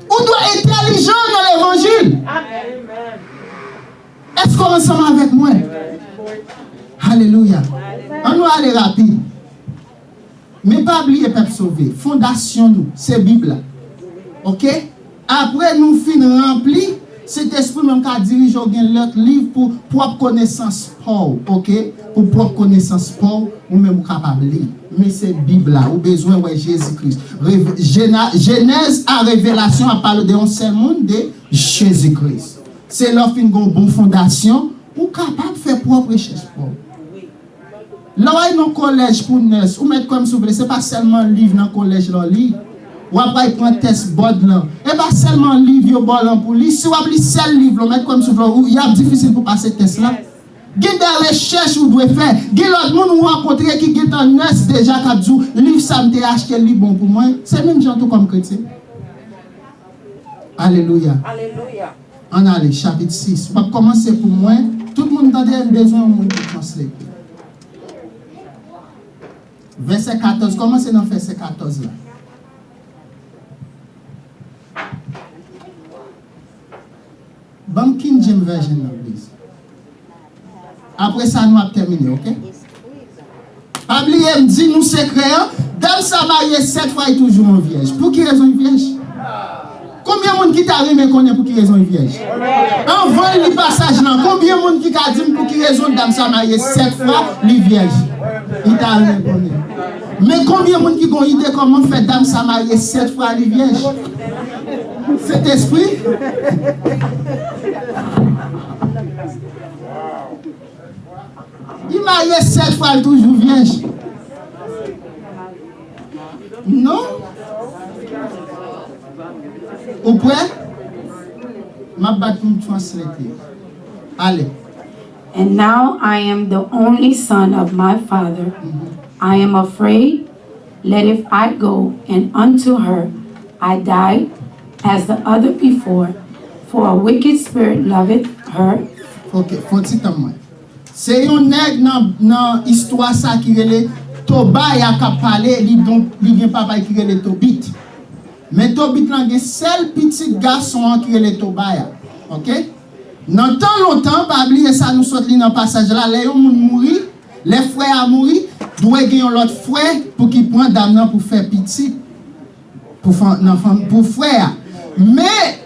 On doit être intelligent dans l'évangile. Est-ce qu'on est ensemble avec moi? Alléluia. On doit aller rapide. Mais pas oublier peuple sauvé. Fondation nous, c'est Bible. OK? Après nous fin rempli, cet esprit même qui dirige l'autre livre pour propre connaissance pour, OK? Pour propre connaissance pour ou même capable lire. Mais c'est Bible là, ou besoin de Jésus-Christ. Genèse à révélation à parler de un seul monde de Jésus-Christ. C'est leur une bonne fondation ou capable de faire propre recherche pour. Là, il y a un collège pour nous, ou mettre comme si vous voulez, ce n'est pas seulement un livre dans le collège, ou après il prend un test board là. Et pas seulement un livre pour lire. Si vous avez un seul livre, mettre comme si vous voulez, il y a difficile pour passer le test là. Il y a des recherches que vous devez faire. Il y a l'autre monde vous rencontrez qui est en nest déjà qui a dit livre ça me acheté le bon pour moi. C'est même gens tout comme chrétien. Alléluia. Alléluia. On a le chapitre 6. On va commencer pour moi. Tout le monde a besoin de monde pour translater. Verset 14. Commencez dans verset 14 là. Bon King James Version là, please. Après ça, nous allons terminer, ok? Pas oublier, me dit nous secret, dans sa mariée 7 fois et toujours en vierge. Pour qui raison une vierge? Combien de monde qui t'a aimé connaît pour qui raison une vierge? En vol le passage là, combien de monde qui t'a dit pour qui raison dans sa mariée 7 fois les vierge? Il t'a aimé connaît. Mais combien de monde qui ont idée comment faire dame sa mariée 7 fois les vierges? Cet esprit? Il marié 7 fois toujours vierge. Non? Au point? Ma batte pour me translater. Allez. And now I am the only son of my father. I am afraid, let if I go, and unto her I die as the other before, for a wicked spirit loveth her. Ok, faut dire moi. C'est un nègre dans l'histoire ça qui est Tobia qui a parlé, il y a papa qui est Tobit. Mais Tobit là, il y a seul petit garçon qui est Tobia. Ok? Dans tant longtemps, pas oublier ça, nous sommes dans le passage là, les gens mourir, les frères mourir, doivent gagner l'autre frère pour qu'il prenne d'âme pour faire petit, pour frère. Mais,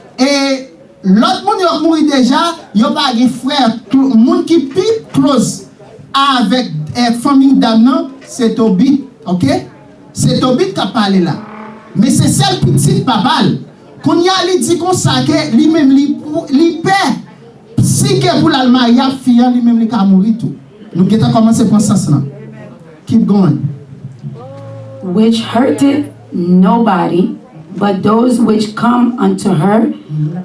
l'autre monde qui mourit déjà, il n'y a pas de frère. Le monde qui est plus close avec la famille d'âme, c'est Tobit. Ok? C'est Tobit qui a parlé là. Mais c'est celle petite papa. Quand il y a lui dit qu'on s'acque, lui-même, lui perd. Si que pour l'Allemagne, il y a fille, lui-même, il a mouru tout. Nous avons commencé par ça. Keep going. Which hurted nobody, but those which come unto her.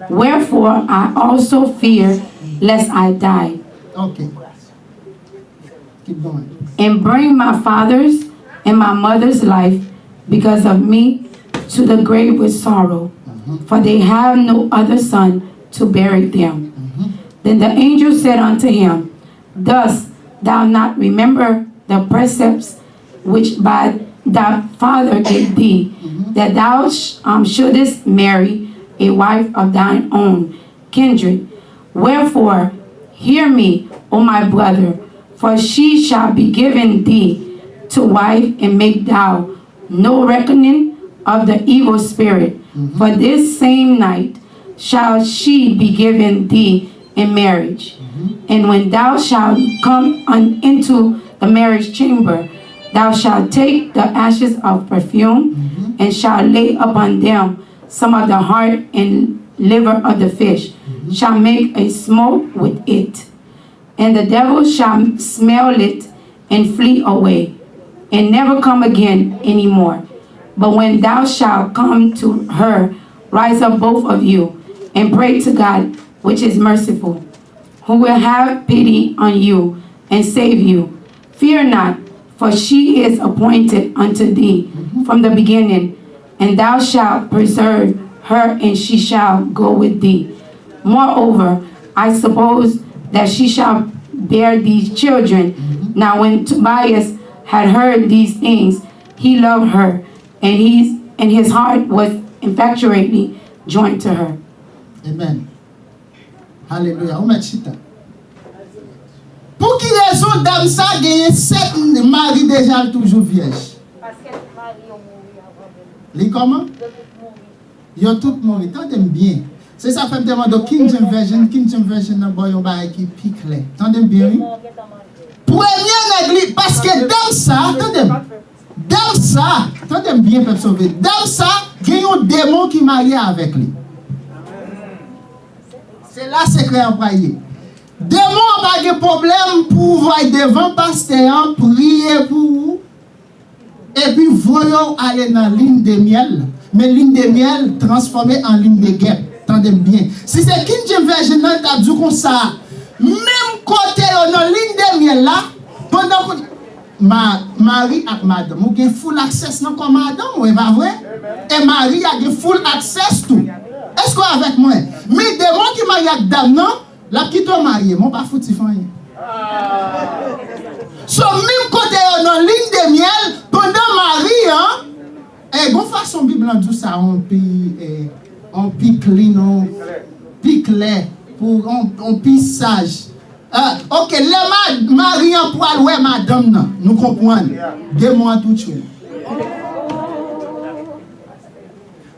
Wherefore I also fear, lest I die. Okay. Keep going. And bring my father's and my mother's life because of me to the grave with sorrow. For they have no other son to bury them. Then the angel said unto him, Dost thou not remember the precepts which by thy father gave thee, that thou shouldest marry a wife of thine own kindred? Wherefore, hear me, O my brother, for she shall be given thee to wife, and make thou no reckoning of the evil spirit. For this same night shall she be given thee in marriage. And when thou shalt come into the marriage chamber, thou shalt take the ashes of perfume, and shalt lay upon them some of the heart and liver of the fish, shall make a smoke with it. And the devil shall smell it and flee away, and never come again any more. But when thou shalt come to her, rise up both of you, and pray to God, which is merciful, who will have pity on you and save you. Fear not, for she is appointed unto thee from the beginning, and thou shalt preserve her, and she shall go with thee. Moreover, I suppose that she shall bear these children. Now when Tobias had heard these things, he loved her, and his heart was infatuatedly joined to her. Amen. Alléluia. On met chita. Pour qui raison dame ça gagne 7 maris déjà toujours vierge? Parce que Marie a mouru avant de Les comment? Ils ont tous mouru. Tendez bien. C'est ça fait me demander King James Version. King James Version n'a pas yon bail qui pique là. Tendez bien. Première église parce que dame ça, attendez. Dame ça, attendez bien peuple sauvé. Dame ça gagne un démon qui marié avec lui. C'est là secret employé. Démon n'a pas de problème pour voir devant pasteur, prier pour vous. Et puis voyons aller dans la ligne de miel. Mais ligne de miel transformée en ligne de guêpe. Attendez bien. Si c'est King James Version, tu as dit comme ça. Même côté dans ligne de miel là, pendant que Marie et madame, vous avez full access dans comme madame, ou pas vrai? Et Marie a full access tout. Est-ce que avec moi? Mais des gens qui marient avec dame, non? La petite mariée, mon pas foutu rien. So, même côté dans ligne de miel, pendant Marie, hein? Et bon façon Bible en dit ça, on pique clean, on pique clair, pour on pique sage. Ok, les Marie en poil, ouais, madame, non, nous comprenons. Démon tout tuer.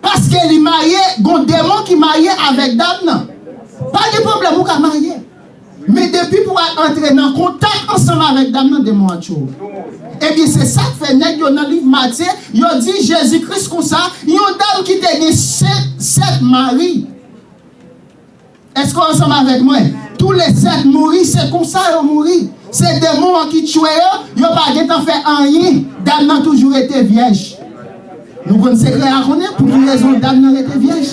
Parce que les mariés, gon démon qui marié avec dame, non. Pas de problème, vous pouvez marier. Mais depuis pour entrer dans contact ensemble avec dame, non, démon a tué. Et bien c'est ça que fait nèg dans le livre Matthieu, il dit Jésus-Christ comme ça, il y a une dame qui te dit 7 maris. Est-ce qu'on est ensemble avec moi? Tous les 7 mourir, c'est comme ça ils mourir. C'est des démons qui tuent, ils n'ont pas fait rien. Dame n'a toujours été vierge. Nous connaissons à connaître pour quelle raison dame n'a été vierge.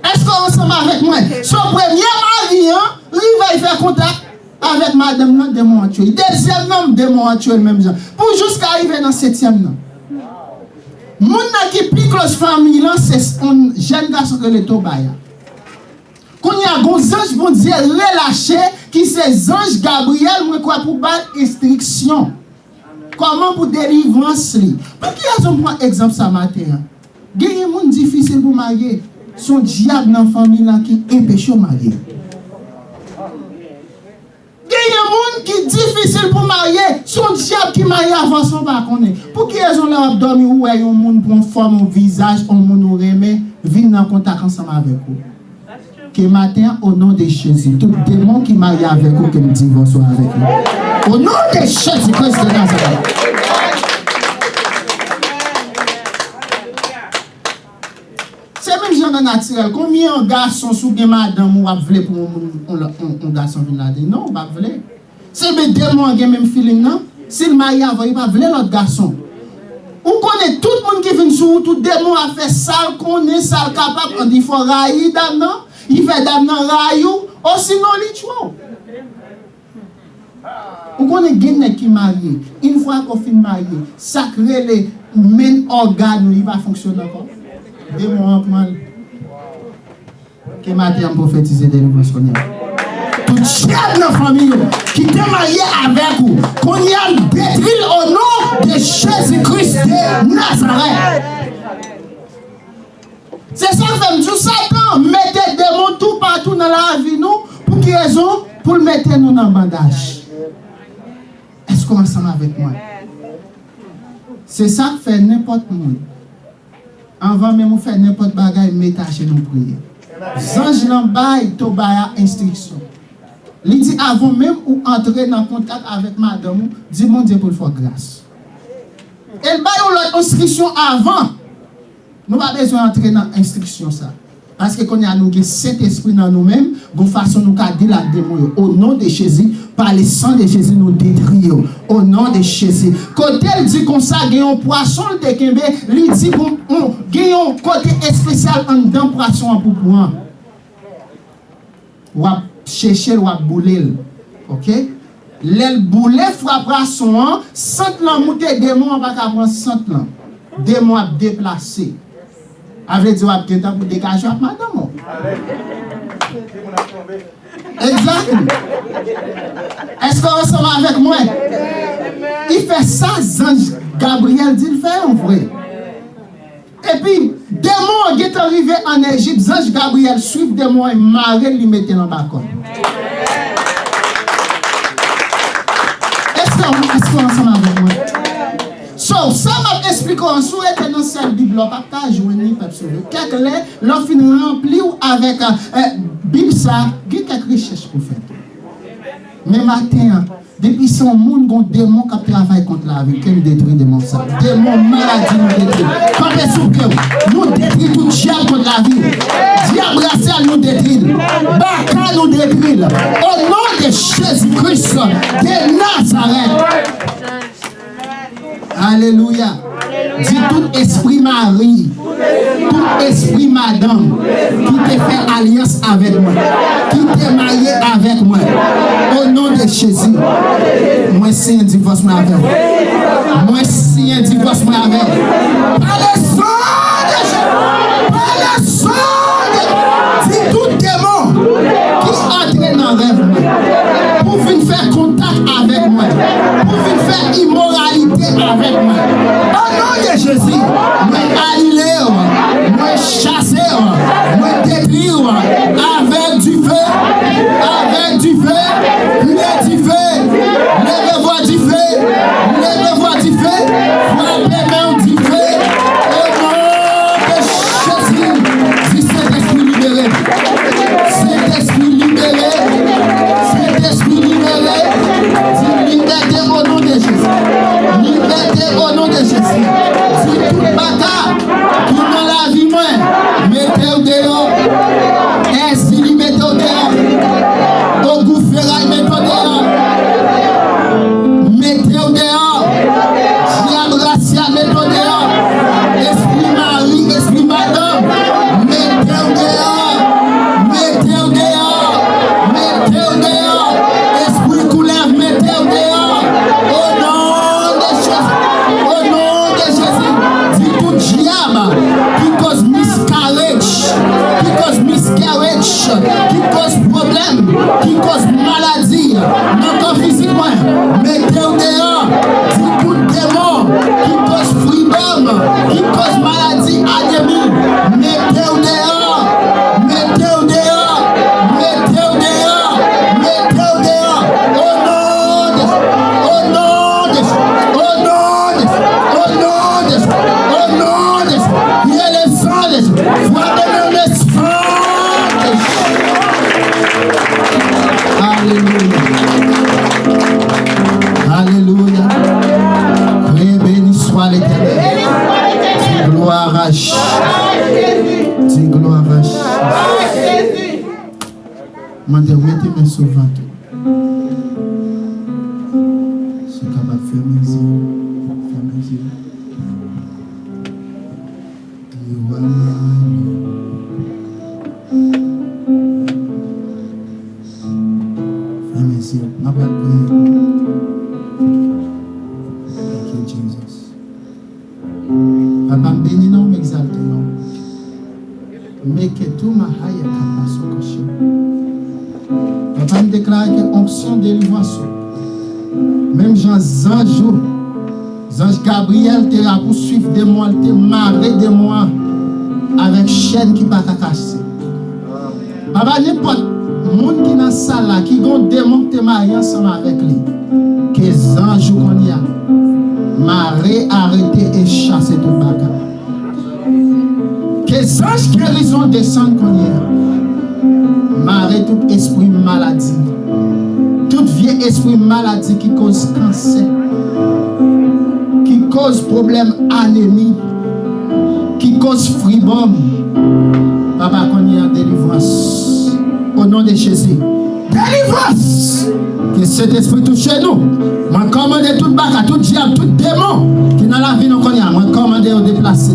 Est-ce qu'on est ensemble avec moi? Son premier mari, il va faire contact avec madame non démon actuel. Deuxième nom démon actuel même genre. Pour jusqu'à arriver dans 7e nom. Moun qui pique la famille là c'est un jeune garçon que le Tobaya. Quand il y a des anges bon Dieu relâché qui c'est ange Gabriel moi quoi pour battre instruction. Comment pour délivrance li. Pour qui raison prend exemple ça matin. Gagner monde difficile pour marier. Son diable dans famille là qui empêche marier. Il y a des gens qui sont difficiles pour marier. Son diable qui marie avant son pas connaître. Pour qui ils ont leur dormi ou un monde pour une forme au visage, un monde au remet, viennent en contact ensemble avec vous. Que matin, au nom de Jésus, tout démon qui marie avec vous, que nous divorçons avec vous. Au nom de Jésus Christ de Nazareth. C'est même genre naturel. Combien de garçons sous des madame ou voulu pour un garçon venir là? Non, pas voulu. C'est mes démons qui ont même feeling, non? Si le mari a voulu, pas voulu l'autre garçon. Ou connaît tout le monde qui vient sous tout démon a fait sale, connaît sale capable, on dit il faut railler dame, non? Il fait dame, non, raillou, ou sinon il tue. Ou connaît quelqu'un qui est marié, une fois qu'on finit marié, sacré les main organes, il va fonctionner encore. Démon mal. Que matin prophétiser des nouveaux Seigneur. Tout diable dans la famille qui t'est marié avec vous, qu'on y a détruit au nom de Jésus-Christ de Nazareth. C'est ça que fait du Satan, mettez des démons tout partout dans la vie nous, pour quelle raison? Pour le mettre nous dans le bandage. Est-ce qu'on est ensemble avec moi? C'est ça que fait n'importe monde. Avant même de faire n'importe bagaille, mettez chez nous prier. Zange l'embaille, Tobaya instruction. Il dit avant même ou entrer dans contact avec madame, dis mon Dieu pour le faire grâce. Et le bail l'autre instruction avant. Nous n'avons pas besoin d'entrer dans l'instruction ça. Parce que quand nous avons cet esprit dans nous-mêmes, de façon nous dire la démon. Au nom de Jésus, par le sang de Jésus, nous détruisons. Au nom de Jésus. Quand elle dit comme ça, il y a un poisson de Kembe, il dit qu'il y a un côté spécial en dedans poisson pour pouvoir. Ou à chercher, ou à bouler. Ok? L'aile boulet frappera son, sans l'amouté démon, on va prendre sans l'an. Démon à déplacer. Avec dire qu'il y a pour dégager à madame. Exactement. Est-ce qu'on ressemble avec moi? Il fait ça, Zange Gabriel dit le fait en vrai. Et puis, démon qui est arrivé en Égypte, Zange Gabriel suit démon et Marie lui mettait dans le balcon. Est-ce qu'on est ensemble avec moi? So, ça m'a expliqué en souhait que dans cette Bible, on ne peut pas jouer ni pas sauver. Quelques lettres, l'on finit rempli avec Bible, ça, il y a quelques recherches pour faire. Mais matin, depuis son monde, il y a des démons qui travaillent contre la vie, qui nous détruisent des démons. Démons maladies nous détruisent. Quand les soupions, nous détruisons tout diable contre la vie. Diable racial nous détruit. Baka nous détruit. Au nom de Jésus-Christ de Nazareth. Alléluia. Dis tout tout esprit mari, tout esprit madame qui te fait alliance avec moi, qui te marié avec moi, au nom de Jésus, moi c'est un divorce moi avec moi. Moi c'est un divorce moi avec. Par le sang de Jésus, par le sang de Jésus, tout démon qui entre dans le rêve pour venir faire contact avec moi, pour venir faire immoralité avec moi. Au nom de Jésus, moi annuler, moi chasser, moi détruire avec du feu, avec du feu, les du feu, les revois du feu, les revois du feu, frappez même du feu. Au nom de Jésus, dis cet esprit libéré, cet esprit libéré, cet esprit libéré, dis liberté au nom de Jésus, liberté au nom de Jésus. Si tout bâtard qui dans la vie, moi, mettez-vous dehors, ainsi mettez-vous dehors, au goufferail, mettez-vous dehors, mettez-vous dehors, diable racial, mettez-vous dehors, esprit mari, esprit madame, mettez-vous dehors, mettez-vous dehors, mettez-vous dehors, esprit couleur, mettez-vous dehors, au nom de Jésus, au nom de Jésus, dis tout diable qui cause miscarriage, qui cause problème, qui cause maladie, non pas physiquement, mettez-vous dehors, dis tout démon qui cause freedom, qui cause maladie, anémie, mettez-vous dehors, mettez-vous dehors, mettez-vous dehors, mettez-vous dehors, au nom de, au nom de, au nom de, au nom de, il y a le sang de Jésus, frappez-le le sang de Jésus. Alléluia. Alléluia. Très béni soit l'Éternel. Dis gloire à Jésus. Dis gloire à Jésus. Mettez mes sauvants. C'est capable de faire mes yeux. Faire mes yeux. You are my ma belle prière. Thank you, Jesus. Papa, bénis nous, m'exalte nous. Mais que tout ma haye capable de se cacher. Papa, me déclare que onction délivrance. Même Jean Zanjou, Zange Gabriel, te a poursuivre de moi, te marrer de moi avec chaîne qui ne va pas casser. Papa, n'importe monde qui dans salle là qui gon démon te marié ensemble avec lui que ange qu'on y a maré arrêté et chasser tout bagarre que ange guérison descend qu'on y a maré tout esprit maladie tout vieux esprit maladie qui cause cancer qui cause problème anémie qui cause fribome papa qu'on y a délivrance au nom de Jésus. Délivrance! Que cet esprit touche nous. Moi, commande tout bagarre, tout diable, tout démon qui dans la vie nous connaît. Moi, commande de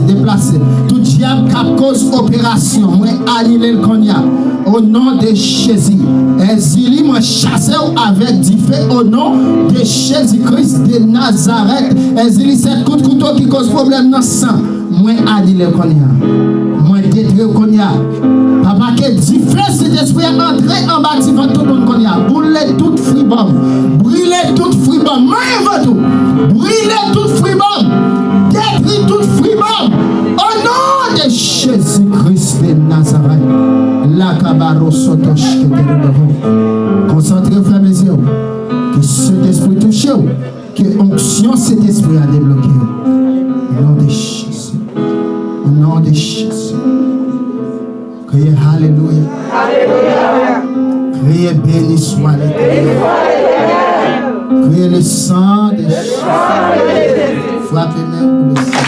déplacer. Tout diable qui cause opération. Moi, annuler le cognac. Au nom de Jésus. Exili, moi, chasse avec du feu au nom de Jésus-Christ de Nazareth. Exili, cette coup de couteau qui cause problème dans le sang. Moi, annuler le cognac. Moi, détruire le cognac. Papa, que du feu, cet esprit est entré en bâtiment tout le monde cognac. Brûlez toute fribombe. Brûlez toute fribombe. Maïe tout. Brûlez toute fribombe. Détruis toute fribombe. Au nom de Jésus-Christ de Nazareth. La cabaro sotoche que te concentrez, frères mes yeux. Que cet esprit touche. Que onction cet esprit a débloqué. Au nom de Jésus. Au nom de Jésus. Criez Alléluia. Alléluia. Criez béni soit l'Éternel. Criez le sang de Jésus. Frappez-moi pour le sang.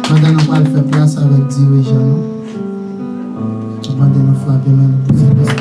Pendant nous allons faire place avec dirigeant. Pendant nous frapper-moi pour le sang.